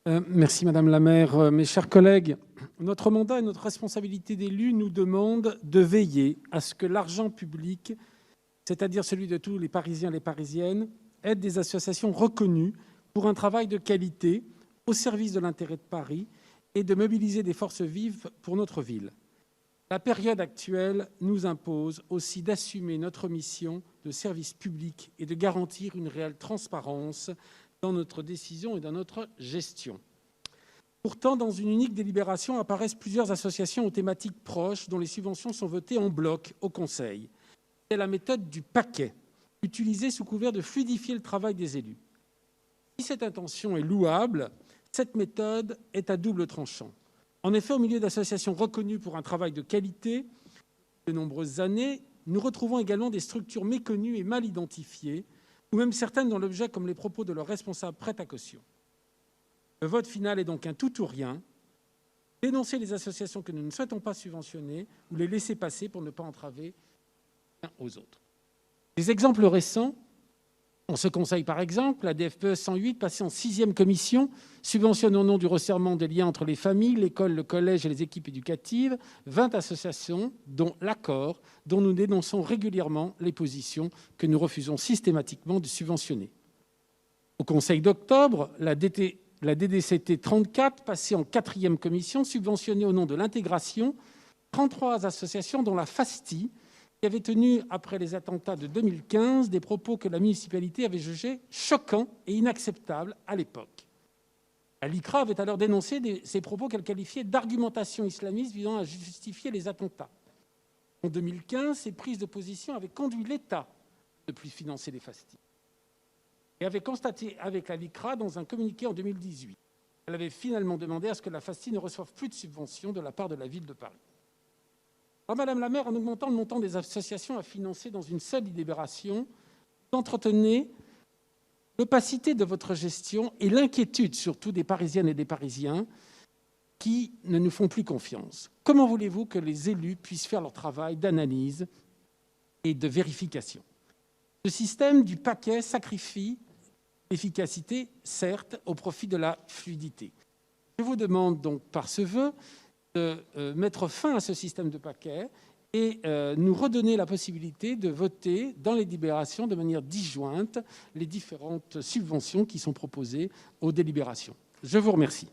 Merci Madame la maire. Mes chers collègues, notre mandat et notre responsabilité d'élus nous demandent de veiller à ce que l'argent public, c'est-à-dire celui de tous les Parisiens et les Parisiennes, aide des associations reconnues pour un travail de qualité au service de l'intérêt de Paris et de mobiliser des forces vives pour notre ville. La période actuelle nous impose aussi d'assumer notre mission de service public et de garantir une réelle transparence dans notre décision et dans notre gestion. Pourtant, dans une unique délibération apparaissent plusieurs associations aux thématiques proches dont les subventions sont votées en bloc au Conseil. C'est la méthode du paquet, utilisée sous couvert de fluidifier le travail des élus. Si cette intention est louable, cette méthode est à double tranchant. En effet, au milieu d'associations reconnues pour un travail de qualité de nombreuses années, nous retrouvons également des structures méconnues et mal identifiées, ou même certaines dont l'objet, comme les propos de leurs responsables, prête à caution. Le vote final est donc un tout ou rien. Dénoncer les associations que nous ne souhaitons pas subventionner ou les laisser passer pour ne pas entraver les uns aux autres. Des exemples récents, dans ce conseil par exemple, la DFPE 108, passée en 6e commission, subventionne au nom du resserrement des liens entre les familles, l'école, le collège et les équipes éducatives 20 associations, dont l'Accord, dont nous dénonçons régulièrement les positions que nous refusons systématiquement de subventionner. Au conseil d'octobre, la DDCT 34, passée en 4e commission, subventionnait au nom de l'intégration 33 associations, dont la FASTI, qui avait tenu, après les attentats de 2015, des propos que la municipalité avait jugés choquants et inacceptables à l'époque. La LICRA avait alors dénoncé ces propos qu'elle qualifiait d'argumentation islamiste visant à justifier les attentats. En 2015, ces prises de position avaient conduit l'État de plus financer les FASTI et avait constaté avec la LICRA dans un communiqué en 2018. Elle avait finalement demandé à ce que la FASTI ne reçoive plus de subventions de la part de la ville de Paris. Alors, Madame la maire, en augmentant le montant des associations à financer dans une seule délibération, vous entretenez l'opacité de votre gestion et l'inquiétude surtout des Parisiennes et des Parisiens qui ne nous font plus confiance. Comment voulez-vous que les élus puissent faire leur travail d'analyse et de vérification? Ce système du paquet sacrifie l'efficacité, certes, au profit de la fluidité. Je vous demande donc par ce vœu de mettre fin à ce système de paquet et nous redonner la possibilité de voter dans les délibérations de manière disjointe les différentes subventions qui sont proposées aux délibérations. Je vous remercie.